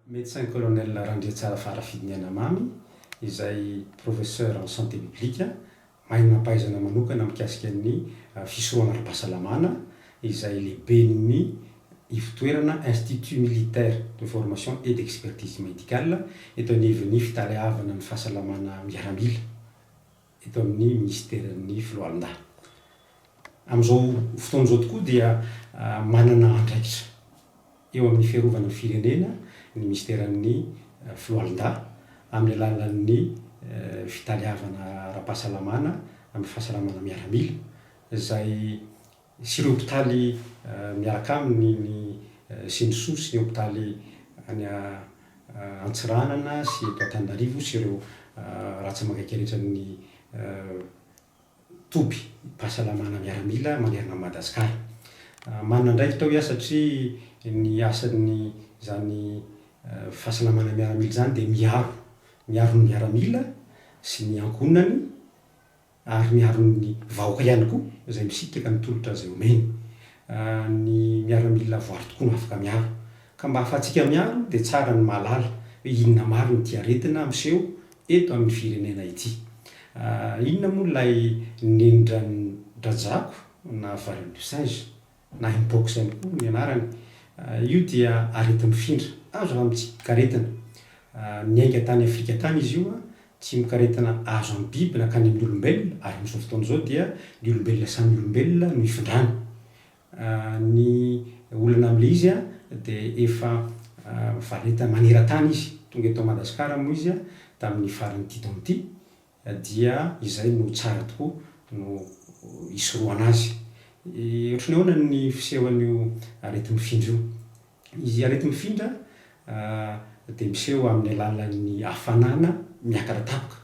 Médecin colonel Randriatsara Farafidiniana Mamy, izay professeur en santé publique, mahina pahaizana manokana mikasika ny fisorohana ara-pahasalamana, izay lehiben'ny ivotoerana Institut militaire de formation et d'expertise médicale eto anivon'ny fitaleavana ny fahasalamana miaramila eto amin'ny ministerin'ny filoalindahy. Amin'izao fotoan'izao tokoa dia manana andraikitra eo amin'ny fiarovana ny firenena ny ministeran'ny filoalindahy amin'ny alalan'ny fitaleavana ara-pahasalamana amin'ny fahasalamana miaramila, izay sy ireo hôpitaly miaraka aminy ny Senisoa sy ny hôpitaly any Antsiranana sy eto Antananarivo sy ireo ratsamagaika rehetra ny toby fahasalamana miaramila manerana Madagasikara. Manana andraikitra aho satria ny asan'ny zany fahasalamana miaramila zany dia miaro ny miaramila sy ny ankonany ary miaro ny vahoaka ihany koa izay misika ny tolotra izay omeny. Ny miaramila voary tokoa no afaka miaro, ka mba ahafahantsika miaro dia tsara ny mahalala hoe inona marina ity aretina miseho eto amin'ny firenena ity. Inona moa ilay nendran-drajako na variole du singe na mpox ihany koa ny anarany. Io dia arety mifindra, azo amintsika aretina. Niainga tany Afrika tany izy io, tsy mikaretina azo amin'ny biby nakany amin'ny olombelona, ary amin'izao fotoana izao dia ny olombelona samy olombelona no ifindrany. Ny olana amin'ilay izy dia efa vareta maneran-tany izy, tonga eto Madagasikara moa izy tamin'ny faran'ity taona ity, dia izay no tsara tokoa no hisorohana azy. Ohatrany ahoana ny fisehoan'io arety mifindra io? Izy arety mifindra dia miseho amin'ny alalan'ny hafanana miakatra tapoka,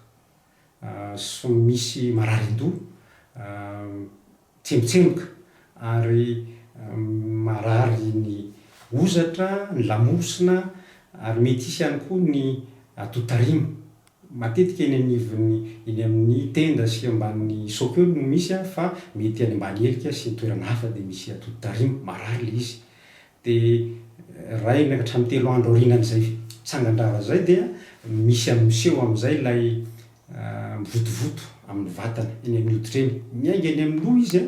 misy marary-doha, tsemotsemoka ary marary ny hozatra, ny lamosina, ary mety hisy ihany koa ny atotarima. Matetika eny amin'ny tenda sy ambanin'ny soka eo no misy, fa mety any ambany helika sy ny toerana hafa dia misy atotarima, marary ilay izy. Dia ray miakatra amin'ny 3 andro aorianan'izay tsangan-drava zay dia misy miseho amin'izay ilay mivotovoto amin'ny vatana eny amin'ny hoditra eny, miainga eny amin'ny loha izy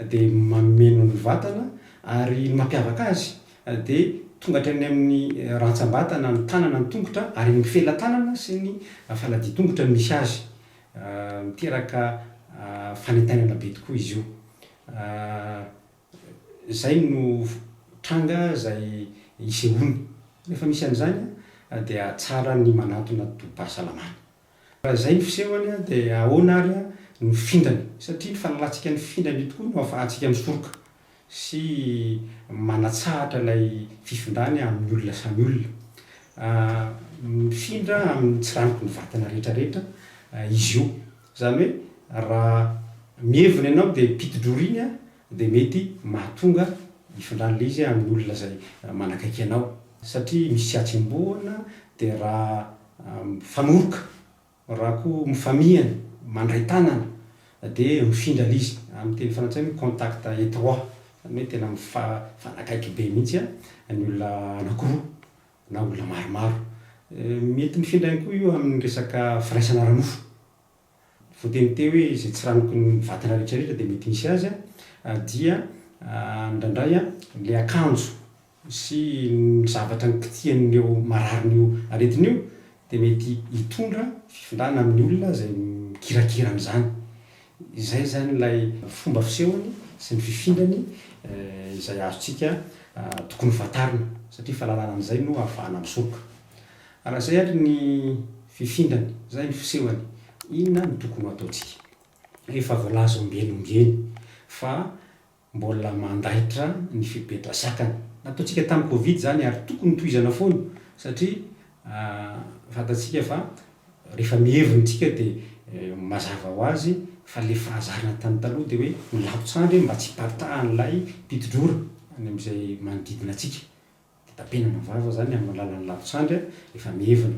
dia mameno ny vatana, ary ny mampiavaka azy dia tonga hatrany amin'ny rantsambatana ny tanana ny tongotra, ary ny fela-tanana sy ny faladi-tongotra no misy azy. Miteraka fanentanana be tokoa izy io. Zay no tranga izay hisehony. Rehefa misy an'izany dia tsara ny manatona tobim-pahasalamana. Zay ny fisehoany dia ahoana ary ny findrany, satria ny fahalalantsika ny findrany tokoa no ahafahantsika misoroka sy manatsahatra ilay fifindrany amin'ny olona samy olona. Mifindra amin'ny tsiranoko ny vatana rehetrarehetra izy io. Zany hoe raha mievina ianao dia pitidrora iny dia mety mahatonga hifindran'ilay izy amin'ny olona izay manakaiky anao. Satria misy atsembohana dia raha mifanoroka, raha koa mifamihana, mandray tanana dia mifindra ilay izy. Amin'ny teny frantsay hoe contact étroit, zany hoe tena mifanakaiky be mihitsy ny olona anankiroa na olona maromaro. Mety mifindra ihany koa io amin'ny resaka firaisana ara-nofo. Voateny teo hoe izay tsiranoko ny vatana rehetrarehetra dia mety misy azy dia indraindray ilay akanjo sy ny zavatra nikitihan'io mararin'io aretin'io dia mety hitondra fifindrana amin'ny olona izay mikirakira amin'izany. Izay zany ilay fomba fisehoany sy ny fifindrany izay azontsika tokony fantarina, satria fahalalana an'izay no ahafahana misoroka. Raha zay ary ny fifindrany, zay ny fisehoany, inona no tokony ataontsika? Efa voalaza ombeny fa mbola mandahitra ny fipetrasakany. Nataontsika tamin'ny Covid zany ary tokony tohizana foana, satria fantatsika fa rehefa mihevintsika dia mazava ho azy fa le fahazarana tany taloha dia hoe ny lapotsandry mba tsy partahan'ilay pitidrora any amin'izay manodidina antsika. Dia tapenana ny vava zany amin'ny alalan'ny lapotsandry rehefa mihevina.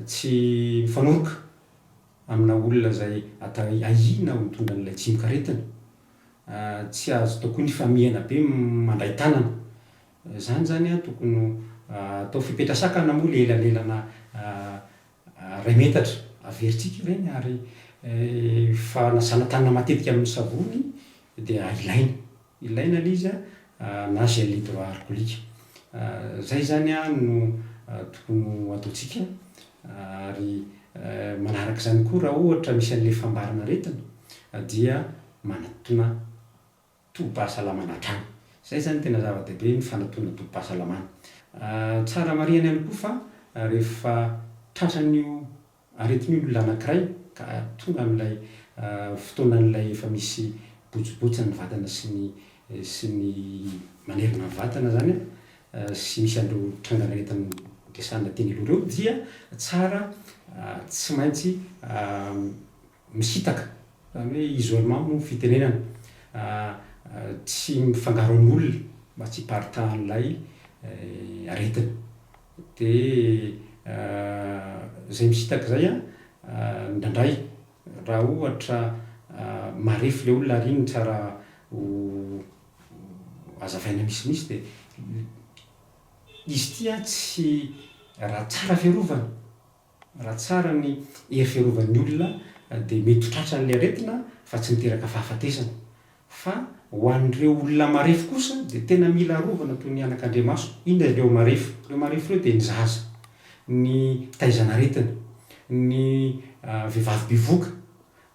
Tsy mifanoroka amina olona izay ahina ho mitondra an'ilay tsy mikaretina. Tsy azo tokony famihana be mandray tanana. Zany tokony atao fipetrasakana moa le elanelana ray metatra averytsika reny ary fanasana tanana matetika amin'ny savony dia ilaina le izy na gel hydroalcoolique. Zay zany no tokony ataotsika ary manaraka zany koa raha ohatra misy an'le fambarana aretina dia manatona tobim-pahasalamana hatrany. Zay zany tena zava-dehibe ny fanatoana tobim-pahasalamana. Tsara marihana ihany koa fa rehefa tratran'io aretin'io olona anankiray ka tonga amin'ilay fotoanan'ilay efa misy botsobotsy ny vatana sy ny manerina ny vatana zany sy misy an'ireo trangana aretina resana teny aloha reo dia tsara tsy maintsy misitaka zany hoe isolement moa fitenenana tsy mifangaro amin'olona mba tsy hiparitahan'ilay aretina. De zay misitaka zay ndraindray raha ohatra marefo le olona ary iny tsara azavaina misimisy de izy tia tsy raha tsara fiarovana, raha tsara ny hery fiarovan'ny olona de mety ho tratran'le aretina fa tsy miteraka fahafatesana. Fa ho an'ireo olona marefo kosa de tena mila arovana toy ny anak'Andriamaso. Inona reo marefo? Reo marefo reo de ny zaza, ny taizan'aretina, ny vehivavy bevoka,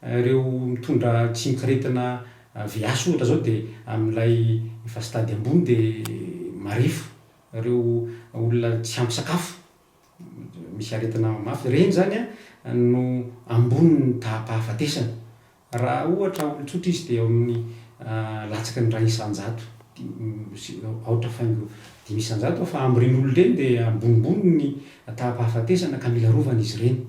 reo mitondra tsimok'aretina viasy ohatra zao de amin'ilay efa stady ambony de marefo. Reo olona tsy ampy sakafo, misy aretina mafy, reny zany no ambony ny taha-pahafatesana. Raha ohatra olon-tsotra izy de eo amin'ny latsaky ny ray isan-jato, aotra faingo 5 isan-jato fa amin'ireny olona ireny de ambonimbony ny taha-pahafatesana ka mila rovana izy ireny.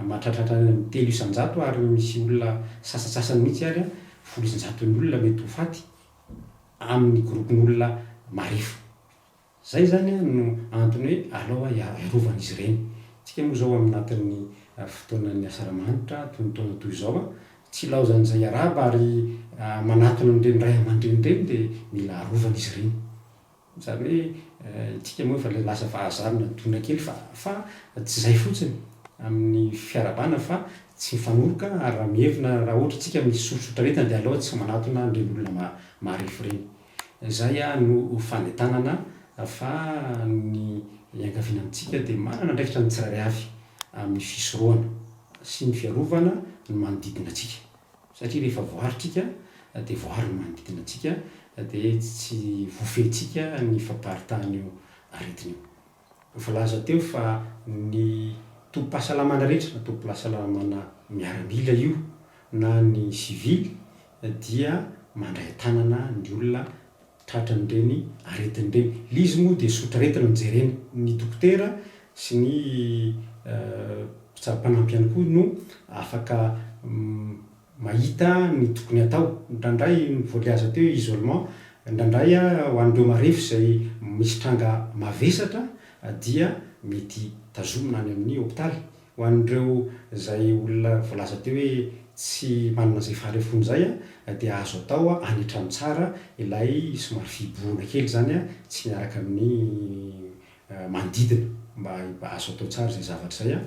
Mahatratratra ny 3 isan-jato ary misy olona sasasasany mihitsy ary 10 isan-jaton'ny olona mety ho faty amin'ny gropin'olona marefo. Zay zany no antony hoe alao iarovana izy ireny. Tsika moa zao aminatin'ny fotoanan'ny asaramanitra toy toy izao tsy laozan'izay araba ary manatona an'ireny ray aman-dreny reny de mila arovana izy ireny. Zany hoe tsika moa efa lasa fahazarana tona kely fa tsy zay fotsiny amin'ny fiarabana fa tsy mifanoroka ary raha mihevina raha ohatra tsika misy sosotra aretina de alao tsy manatona an'ireny olona marefo reny. Zay no fanentanana fa ny iankaviana amintsika de manana andraikitra ny tsirairay avy amin'ny fisorohana sy ny fiarovana ny manodidina antsika. Satria rehefa voaritsika de voary ny manodidina antsika de tsy voafehintsika ny fampaharitahan'io aretina io. Voalaza teo fa ny tobim-pahasalamana rehetra, tobim-pahasalamana miaramila io na ny sivily dia mandray tanana ny olona tratran'ireny aretin'ireny. Lizy moa de sotra aretina no jerena. Ny dokotera sy ny mpitsapanampy ihany koa no afaka mahita ny tokony atao. Ndraindray voalaza teo isolement, ndraindray ho an'ireo marefo zay misy tranga mavesatra dia mety tazomina any amin'ny hôpitaly. Ho an'ireo zay olona voalaza teo hoe tsy manana zay faharefony zay de azo atao hanetrano tsara ilay somary fibohana kely zany tsy miaraka amin'ny manodidina mba azo atao tsara zay zavatra zay.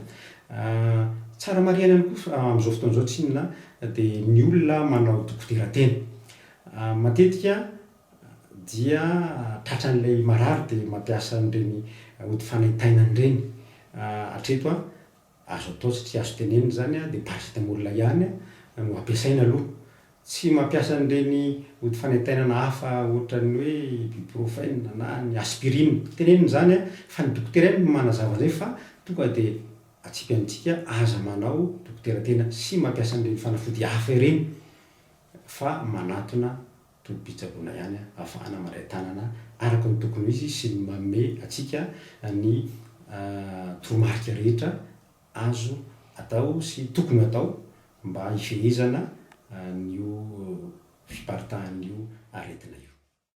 Tsara marihana ihany koa am'izao fotoana zao tsy inona de ny olona manao dokotera-tena matetika dia tratran'ilay marary de mampiasa an'ireny ody fanaitainany reny. Hatreto azo atao satria azo tenenina zany de paracetamol ihany no ampiasaina aloha. Tsy mampiasa an'ireny ody fanaitainana hafa ohatran'ny hoe ibuprofène na ny aspirine. Tenenina zany fa ny dokotera ihany no manazava an'izay fa tonga de atsika amintsika aza manao dokotera-tena sy mampiasa an'ireny fanafody hafa ireny fa manatona tobi-pitsaboana ihany ahafahana mandray tanana araka ny tokony izy sy ny manome atsika ny toromarika rehetra azo atao sy tokony atao mba hifehezana n'io fiparitahan'io aretina io.